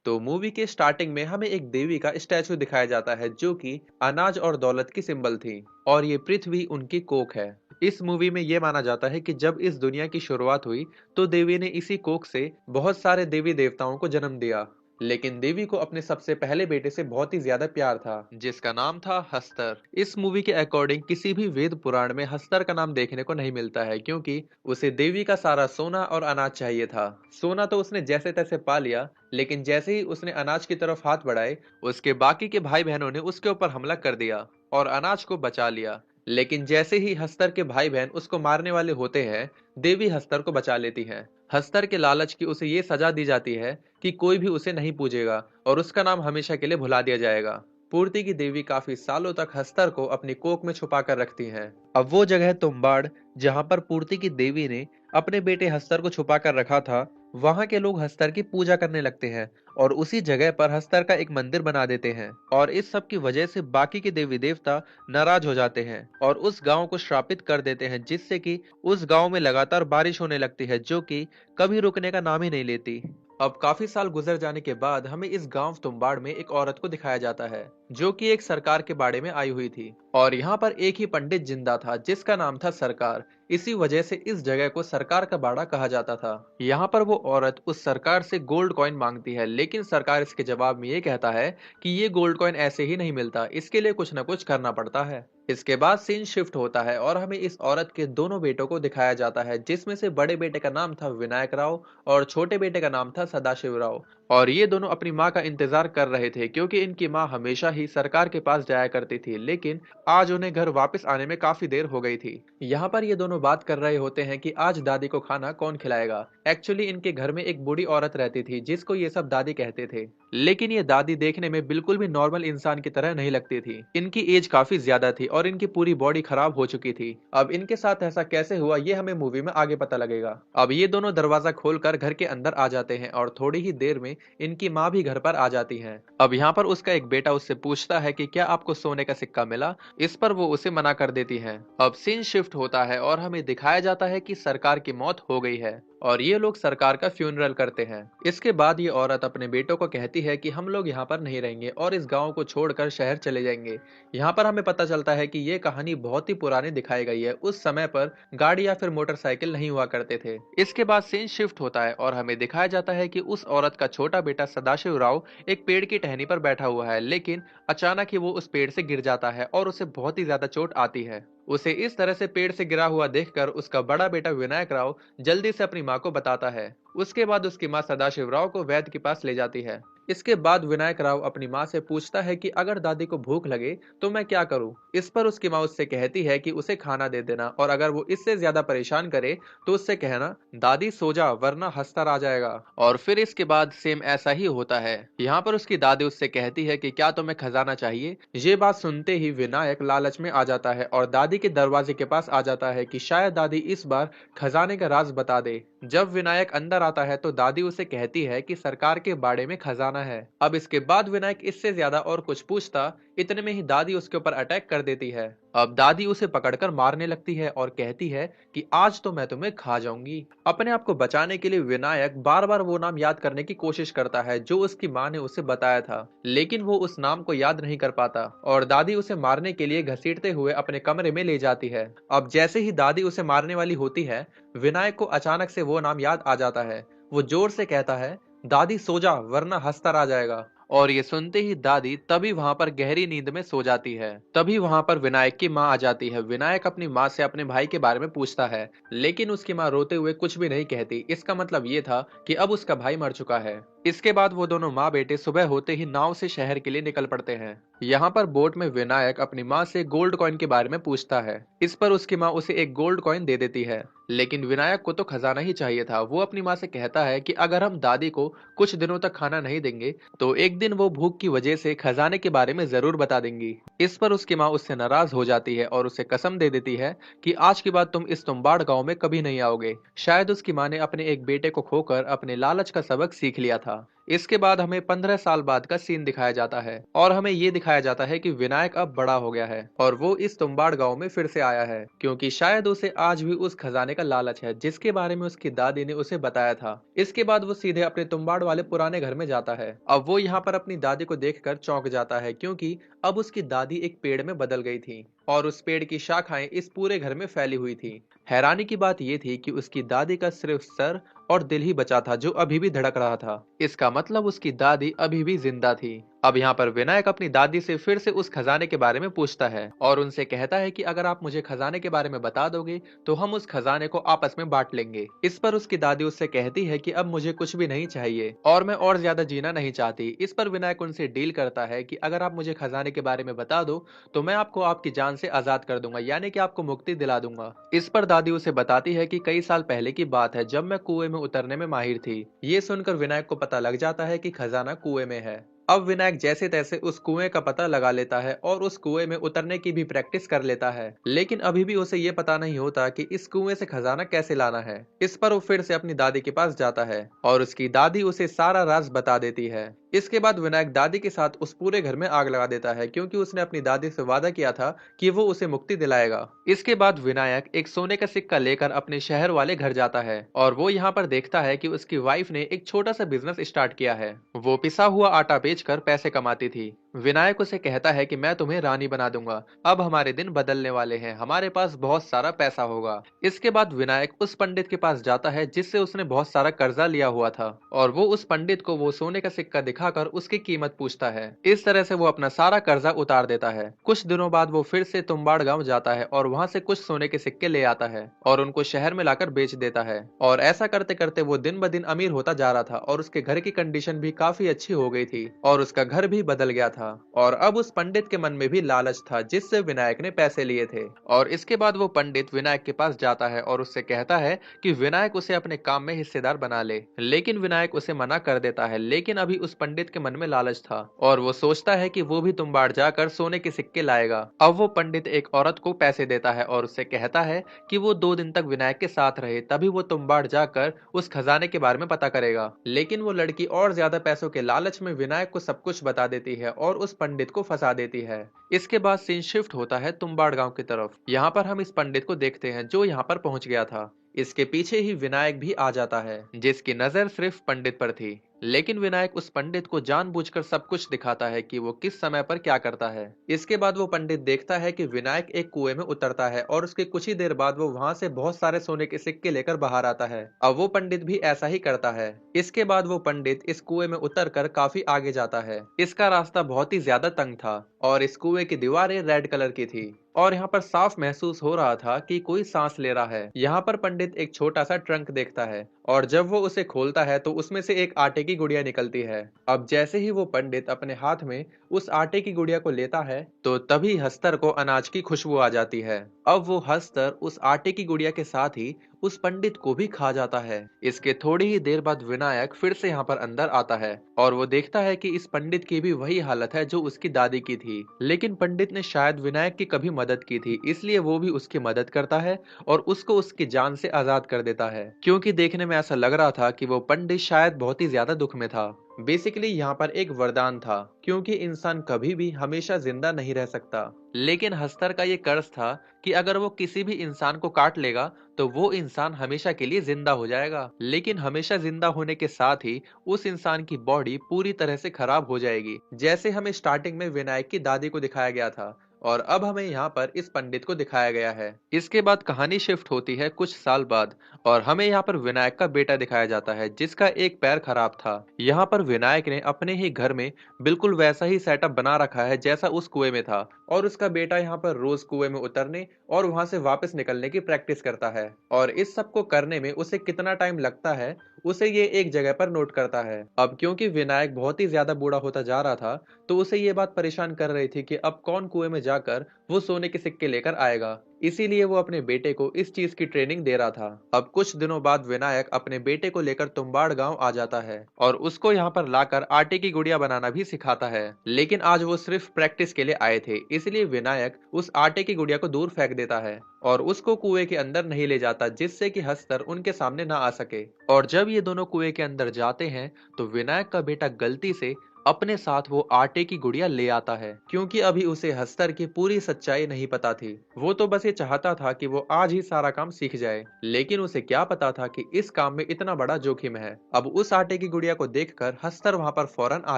तो मूवी के स्टार्टिंग में हमें एक देवी का स्टैचू दिखाया जाता है जो कि अनाज और दौलत की सिंबल थी और ये पृथ्वी उनकी कोख है। इस मूवी में ये माना जाता है कि जब इस दुनिया की शुरुआत हुई तो देवी ने इसी कोख से बहुत सारे देवी देवताओं को जन्म दिया। लेकिन देवी को अपने सबसे पहले बेटे से बहुत ही ज्यादा प्यार था जिसका नाम था हस्तर। इस मूवी के अकॉर्डिंग किसी भी वेद पुराण में हस्तर का नाम देखने को नहीं मिलता है क्योंकि उसे देवी का सारा सोना और अनाज चाहिए था। सोना तो उसने जैसे तैसे पा लिया, लेकिन जैसे ही उसने अनाज की तरफ हाथ बढ़ाए उसके बाकी के भाई बहनों ने उसके ऊपर हमला कर दिया और अनाज को बचा लिया। लेकिन जैसे ही हस्तर के भाई बहन उसको मारने वाले होते हैं, देवी हस्तर को बचा लेती है। हस्तर के लालच की उसे ये सजा दी जाती है कि कोई भी उसे नहीं पूजेगा और उसका नाम हमेशा के लिए भुला दिया जाएगा। पूर्ति की देवी काफी सालों तक हस्तर को अपनी कोख में छुपा कर रखती हैं। अब वो जगह है तुम्बाड़ जहां पर पूर्ति की देवी ने अपने बेटे हस्तर को छुपा कर रखा था। वहां के लोग हस्तर की पूजा करने लगते हैं और उसी जगह पर हस्तर का एक मंदिर बना देते हैं और इस सब की वजह से बाकी के देवी देवता नाराज हो जाते हैं और उस गांव को श्रापित कर देते हैं, जिससे कि उस गांव में लगातार बारिश होने लगती है जो कि कभी रुकने का नाम ही नहीं लेती। अब काफी साल गुजर जाने के बाद हमें इस गांव तुम्बाड़ में एक औरत को दिखाया जाता है जो कि एक सरकार के बाड़े में आई हुई थी और यहाँ पर एक ही पंडित जिंदा था जिसका नाम था सरकार। इसी वजह से इस जगह को सरकार का बाड़ा कहा जाता था। यहाँ पर वो औरत उस सरकार से गोल्ड कॉइन मांगती है, लेकिन सरकार इसके जवाब में ये कहता है कि ये गोल्ड कॉइन ऐसे ही नहीं मिलता, इसके लिए कुछ ना कुछ करना पड़ता है। इसके बाद सीन शिफ्ट होता है और हमें इस औरत के दोनों बेटों को दिखाया जाता है, जिसमें से बड़े बेटे का नाम था विनायक राव और छोटे बेटे का नाम था सदाशिव राव। और ये दोनों अपनी माँ का इंतजार कर रहे थे क्योंकि इनकी माँ हमेशा ही सरकार के पास जाया करती थी, लेकिन आज उन्हें घर वापस आने में काफी देर हो गई थी। यहाँ पर ये दोनों बात कर रहे होते हैं कि आज दादी को खाना कौन खिलाएगा। एक्चुअली इनके घर में एक बूढ़ी औरत रहती थी जिसको ये सब दादी कहते थे, लेकिन ये दादी देखने में बिल्कुल भी नॉर्मल इंसान की तरह नहीं लगती थी। इनकी एज काफी ज्यादा थी और इनकी पूरी बॉडी खराब हो चुकी थी। अब इनके साथ ऐसा कैसे हुआ ये हमें मूवी में आगे पता लगेगा। अब ये दोनों दरवाजा खोलकर घर के अंदर आ जाते हैं और थोड़ी ही देर में इनकी माँ भी घर पर आ जाती है। अब यहाँ पर उसका एक बेटा उससे पूछता है कि क्या आपको सोने का सिक्का मिला। इस पर वो उसे मना कर देती है। अब सीन शिफ्ट होता है और हमें दिखाया जाता है कि सरकार की मौत हो गई है और ये लोग सरकार का फ्यूनरल करते हैं। इसके बाद ये औरत अपने बेटों को कहती है कि हम लोग यहाँ पर नहीं रहेंगे और इस गांव को छोड़कर शहर चले जाएंगे। यहाँ पर हमें पता चलता है कि ये कहानी बहुत ही पुरानी दिखाई गई है। उस समय पर गाड़ी या फिर मोटरसाइकिल नहीं हुआ करते थे। इसके बाद सीन शिफ्ट होता है और हमें दिखाया जाता है कि उस औरत का छोटा बेटा सदाशिव राव एक पेड़ की टहनी पर बैठा हुआ है, लेकिन अचानक ही वो उस पेड़ से गिर जाता है और उसे बहुत ही ज्यादा चोट आती है। उसे इस तरह से पेड़ से गिरा हुआ देखकर उसका बड़ा बेटा विनायक राव जल्दी से अपनी माँ को बताता है। उसके बाद उसकी माँ सदाशिव राव को वैद्य के पास ले जाती है। इसके बाद विनायक राव अपनी माँ से पूछता है कि अगर दादी को भूख लगे तो मैं क्या करूं। इस पर उसकी माँ उससे कहती है कि उसे खाना दे देना और अगर वो इससे ज्यादा परेशान करे तो उससे कहना दादी सो जा वरना हस्तर आ जाएगा। और फिर इसके बाद सेम ऐसा ही होता है। यहाँ पर उसकी दादी उससे कहती है कि क्या तुम्हें खजाना चाहिए। ये बात सुनते ही विनायक लालच में आ जाता है और दादी के दरवाजे के पास आ जाता है कि शायद दादी इस बार खजाने का राज बता दे। जब विनायक अंदर आता है तो दादी उसे कहती है कि सरकार के बाड़े में खजाना है। अब इसके बाद विनायक इससे ज्यादा और कुछ पूछता, इतने में ही दादी उसके ऊपर अटैक कर देती है। अब दादी उसे पकड़कर मारने लगती है और कहती है कि आज तो मैं तुम्हें खा जाऊंगी। अपने आप को बचाने के लिए विनायक बार बार वो नाम याद करने की कोशिश करता है जो उसकी माँ ने उसे बताया था, लेकिन वो उस नाम को याद नहीं कर पाता और दादी उसे मारने के लिए घसीटते हुए अपने कमरे में ले जाती है। अब जैसे ही दादी उसे मारने वाली होती है, विनायक को अचानक से वो नाम याद आ जाता है। वो जोर से कहता है दादी सो जा वरना हस्तर आ जाएगा। और ये सुनते ही दादी तभी वहां पर गहरी नींद में सो जाती है। तभी वहां पर विनायक की माँ आ जाती है। विनायक अपनी माँ से अपने भाई के बारे में पूछता है, लेकिन उसकी माँ रोते हुए कुछ भी नहीं कहती। इसका मतलब ये था कि अब उसका भाई मर चुका है। इसके बाद वो दोनों माँ बेटे सुबह होते ही नाव से शहर के लिए निकल पड़ते हैं। यहाँ पर बोट में विनायक अपनी माँ से गोल्ड कॉइन के बारे में पूछता है। इस पर उसकी माँ उसे एक गोल्ड कॉइन दे देती है, लेकिन विनायक को तो खजाना ही चाहिए था। वो अपनी माँ से कहता है कि अगर हम दादी को कुछ दिनों तक खाना नहीं देंगे तो एक दिन वो भूख की वजह से खजाने के बारे में जरूर बता देंगी। इस पर उसकी माँ उससे नाराज हो जाती है और उसे कसम दे देती है कि आज के बाद तुम इस तुम्बाड़ गांव में कभी नहीं आओगे। शायद उसकी माँ ने अपने एक बेटे को खोकर अपने लालच का सबक सीख लिया था। इसके बाद हमें 15 साल बाद का सीन दिखाया जाता है और हमें ये दिखाया जाता है कि विनायक अब बड़ा हो गया है और वो इस तुम्बाड़ गांव में फिर से आया है क्योंकि शायद उसे आज भी उस खजाने का लालच है जिसके बारे में उसकी दादी ने उसे बताया था। इसके बाद वो सीधे अपने तुम्बाड़ वाले पुराने घर में जाता है। अब वो यहाँ पर अपनी दादी को देखकर चौंक जाता है क्योंकि अब उसकी दादी एक पेड़ में बदल गई थी और उस पेड़ की शाखाएं इस पूरे घर में फैली हुई थी। हैरानी की बात यह थी कि उसकी दादी का सिर्फ सर और दिल ही बचा था जो अभी भी धड़क रहा था। इसका मतलब उसकी दादी अभी भी जिंदा थी। अब यहाँ पर विनायक अपनी दादी से फिर से उस खजाने के बारे में पूछता है और उनसे कहता है कि अगर आप मुझे खजाने के बारे में बता दोगे तो हम उस खजाने को आपस में बांट लेंगे। इस पर उसकी दादी उससे कहती है कि अब मुझे कुछ भी नहीं चाहिए और मैं और ज्यादा जीना नहीं चाहती। इस पर विनायक उनसे डील करता है कि अगर आप मुझे खजाने के बारे में बता दो तो मैं आपको आपकी जान से आजाद कर दूंगा, यानी कि आपको मुक्ति दिला दूंगा। इस पर दादी उसे बताती है कि कई साल पहले की बात है जब मैं कुएं में उतरने में माहिर थी। ये सुनकर विनायक को पता लग जाता है कि खजाना कुएं में है। अब विनायक जैसे तैसे उस कुएं का पता लगा लेता है और उस कुएं में उतरने की भी प्रैक्टिस कर लेता है, लेकिन अभी भी उसे ये पता नहीं होता कि इस कुएं से खजाना कैसे लाना है। इस पर वो फिर से अपनी दादी के पास जाता है और उसकी दादी उसे सारा राज बता देती है। इसके बाद विनायक दादी के साथ उस पूरे घर में आग लगा देता है क्योंकि उसने अपनी दादी से वादा किया था कि वो उसे मुक्ति दिलाएगा। इसके बाद विनायक एक सोने का सिक्का लेकर अपने शहर वाले घर जाता है और वो यहाँ पर देखता है कि उसकी वाइफ ने एक छोटा सा बिजनेस स्टार्ट किया है। वो पिसा हुआ आटा बेचकर पैसे कमाती थी। विनायक उसे कहता है कि मैं तुम्हें रानी बना दूंगा, अब हमारे दिन बदलने वाले हैं, हमारे पास बहुत सारा पैसा होगा। इसके बाद विनायक उस पंडित के पास जाता है जिससे उसने बहुत सारा कर्जा लिया हुआ था और वो उस पंडित को वो सोने का सिक्का दिखाकर उसकी कीमत पूछता है। इस तरह से वो अपना सारा कर्जा उतार देता है। कुछ दिनों बाद वो फिर से तुम्बाड़ गांव जाता है और वहां से कुछ सोने के सिक्के ले आता है और उनको शहर में लाकर बेच देता है और ऐसा करते करते वो दिन ब दिन अमीर होता जा रहा था और उसके घर की कंडीशन भी काफी अच्छी हो गई थी और उसका घर भी बदल गया था और अब उस पंडित के मन में भी लालच था जिससे विनायक ने पैसे लिए थे। और इसके बाद वो पंडित विनायक के पास जाता है और उससे कहता है कि विनायक उसे अपने काम में हिस्सेदार बना ले, लेकिन विनायक उसे मना कर देता है। लेकिन अभी उस पंडित के मन में लालच था और वो सोचता है कि वो भी तुम्बाड़ जाकर सोने के सिक्के लाएगा। अब वो पंडित एक औरत को पैसे देता है और उससे कहता है कि वो 2 दिन तक विनायक के साथ रहे, तभी वो तुम्बाड़ जाकर उस खजाने के बारे में पता करेगा। लेकिन वो लड़की और ज्यादा पैसों के लालच में विनायक को सब कुछ बता देती है और उस पंडित को फंसा देती है। इसके बाद सीन शिफ्ट होता है तुम्बाड़ गांव की तरफ। यहाँ पर हम इस पंडित को देखते हैं जो यहाँ पर पहुंच गया था। इसके पीछे ही विनायक भी आ जाता है जिसकी नजर सिर्फ पंडित पर थी, लेकिन विनायक उस पंडित को जानबूझकर सब कुछ दिखाता है कि वो किस समय पर क्या करता है। इसके बाद वो पंडित देखता है कि विनायक एक कुएं में उतरता है और उसके कुछ ही देर बाद वो वहां से बहुत सारे सोने के सिक्के लेकर बाहर आता है। अब वो पंडित भी ऐसा ही करता है। इसके बाद वो पंडित इस कुएं में उतरकर काफी आगे जाता है। इसका रास्ता बहुत ही ज्यादा तंग था और इस कुएं की दीवारें रेड कलर की थी और यहाँ पर साफ महसूस हो रहा था कि कोई सांस ले रहा है। यहाँ पर पंडित एक छोटा सा ट्रंक देखता है और जब वो उसे खोलता है तो उसमें से एक आटे की गुड़िया निकलती है। अब जैसे ही वो पंडित अपने हाथ में उस आटे की गुड़िया को लेता है तो तभी हस्तर को अनाज की खुशबू आ जाती है। अब वो हस्तर उस आटे की गुड़िया के साथ ही उस पंडित को भी खा जाता है। इसके थोड़ी ही देर बाद विनायक फिर से यहाँ पर अंदर आता है और वो देखता है कि इस पंडित की भी वही हालत है जो उसकी दादी की थी, लेकिन पंडित ने शायद विनायक की कभी मदद की थी, इसलिए वो भी उसकी मदद करता है और उसको उसकी जान से आजाद कर देता है क्योंकि देखने में ऐसा लग रहा था कि वो पंडित शायद बहुत ही ज्यादा दुख में था। बेसिकली यहाँ पर एक वरदान था क्योंकि इंसान कभी भी हमेशा जिंदा नहीं रह सकता, लेकिन हस्तर का ये कर्ज था कि अगर वो किसी भी इंसान को काट लेगा तो वो इंसान हमेशा के लिए जिंदा हो जाएगा, लेकिन हमेशा जिंदा होने के साथ ही उस इंसान की बॉडी पूरी तरह से खराब हो जाएगी, जैसे हमें स्टार्टिंग में विनायक की दादी को दिखाया गया था और अब हमें यहाँ पर इस पंडित को दिखाया गया है। इसके बाद कहानी शिफ्ट होती है कुछ साल बाद और हमें यहाँ पर विनायक का बेटा दिखाया जाता है जिसका एक पैर खराब था। यहाँ पर विनायक ने अपने ही घर में बिल्कुल वैसा ही सेटअप बना रखा है जैसा उस कुएं में था और उसका बेटा यहाँ पर रोज कुएं में उतरने और वहां से वापस निकलने की प्रैक्टिस करता है और इस सब को करने में उसे कितना टाइम लगता है उसे ये एक जगह पर नोट करता है। अब क्योंकि विनायक बहुत ही ज्यादा बूढ़ा होता जा रहा था तो उसे ये बात परेशान कर रही थी कि अब कौन कुएं में जाकर वो सोने के सिक्के लेकर आएगा। इसीलिए वो अपने बेटे को इस चीज की ट्रेनिंग दे रहा था। अब कुछ दिनों बाद विनायक अपने बेटे को लेकर तुम्बाड़ गांव आ जाता है और उसको यहाँ पर लाकर आटे की गुड़िया बनाना भी सिखाता है। लेकिन आज वो सिर्फ प्रैक्टिस के लिए आए थे, इसलिए विनायक उस आटे की गुड़िया को दूर फेंक देता है और उसको कुएं के अंदर नहीं ले जाता, जिससे कि हस्तर उनके सामने ना आ सके। और जब ये दोनों कुएं के अंदर जाते हैं तो विनायक का बेटा गलती से अपने साथ वो आटे की गुड़िया ले आता है, क्योंकि अभी उसे हस्तर की पूरी सच्चाई नहीं पता थी। वो तो बस ये चाहता था कि वो आज ही सारा काम सीख जाए, लेकिन उसे क्या पता था कि इस काम में इतना बड़ा जोखिम है। अब उस आटे की गुड़िया को देखकर हस्तर वहां पर फौरन आ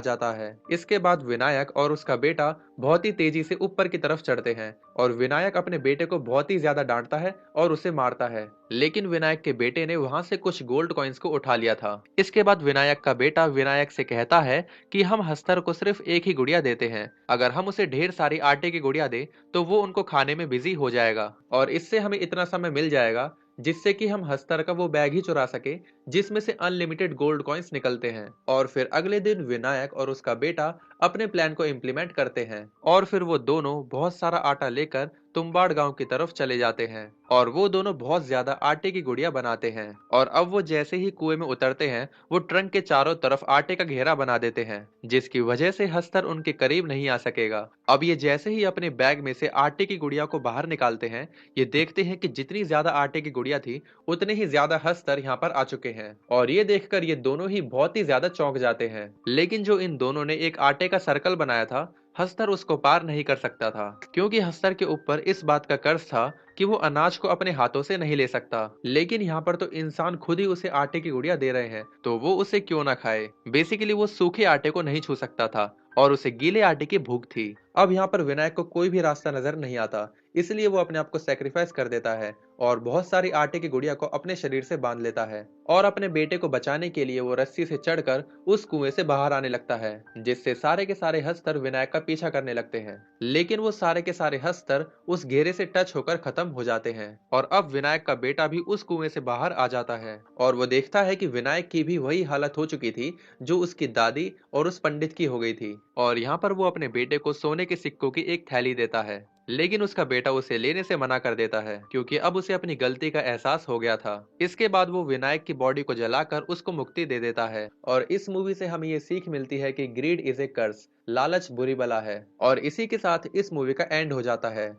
जाता है। इसके बाद विनायक और उसका बेटा बहुत ही तेजी से ऊपर की तरफ चढ़ते हैं और विनायक अपने बेटे को बहुत ही ज्यादा डांटता है और उसे मारता है। लेकिन विनायक के बेटे ने वहां से कुछ गोल्ड कॉइन्स को उठा लिया था। इसके बाद विनायक का बेटा विनायक से कहता है कि हम हस्तर को सिर्फ एक ही गुड़िया देते हैं, अगर हम उसे ढेर सारी आटे की गुड़िया दे तो वो उनको खाने में बिजी हो जाएगा और इससे हमें इतना समय मिल जाएगा जिससे कि हम हस्तर का वो बैग ही चुरा सके जिसमें से अनलिमिटेड गोल्ड कॉइन्स निकलते हैं। और फिर अगले दिन विनायक और उसका बेटा अपने प्लान को इम्प्लीमेंट करते हैं और फिर वो दोनों बहुत सारा आटा लेकर तुम्बाड़ गांव की तरफ चले जाते हैं और वो दोनों बहुत ज्यादा आटे की गुड़िया बनाते हैं। और अब वो जैसे ही कुएं में उतरते हैं वो ट्रंक के चारों तरफ आटे का घेरा बना देते हैं, जिसकी वजह से हस्तर उनके करीब नहीं आ सकेगा। अब ये जैसे ही अपने बैग में से आटे की गुड़िया को बाहर निकालते हैं, ये देखते हैं कि जितनी ज्यादा आटे की गुड़िया थी उतने ही ज्यादा हस्तर यहाँ पर आ चुके हैं और ये देखकर ये दोनों ही बहुत ही ज्यादा चौंक जाते हैं। लेकिन जो इन दोनों ने एक आटे का सर्कल बनाया था, हस्तर उसको पार नहीं कर सकता था, क्योंकि हस्तर के ऊपर इस बात का कर्ज था कि वो अनाज को अपने हाथों से नहीं ले सकता। लेकिन यहाँ पर तो इंसान खुद ही उसे आटे की गुड़िया दे रहे हैं, तो वो उसे क्यों ना खाए। बेसिकली वो सूखे आटे को नहीं छू सकता था और उसे गीले आटे की भूख थी। अब यहाँ पर विनायक को कोई भी रास्ता नजर नहीं आता, इसलिए वो अपने आप को सेक्रीफाइस कर देता है और बहुत सारी आटे की गुड़िया को अपने शरीर से बांध लेता है और अपने बेटे को बचाने के लिए वो रस्सी से चढ़कर उस कुएं से बाहर आने लगता है, जिससे सारे के सारे हस्तर विनायक का पीछा करने लगते हैं। लेकिन वो सारे के सारे हस्तर उस घेरे से टच होकर खत्म हो जाते हैं और अब विनायक का बेटा भी उस कुएं से बाहर आ जाता है और वो देखता है कि विनायक की भी वही हालत हो चुकी थी जो उसकी दादी और उस पंडित की हो गई थी। और यहाँ पर वो अपने बेटे को सोने के सिक्कों की एक थैली देता है, लेकिन उसका बेटा उसे लेने से मना कर देता है, क्योंकि अब उसे अपनी गलती का एहसास हो गया था। इसके बाद वो विनायक की बॉडी को जलाकर उसको मुक्ति दे देता है और इस मूवी से हमें ये सीख मिलती है कि ग्रीड इज ए कर्स, लालच बुरी बला है। और इसी के साथ इस मूवी का एंड हो जाता है।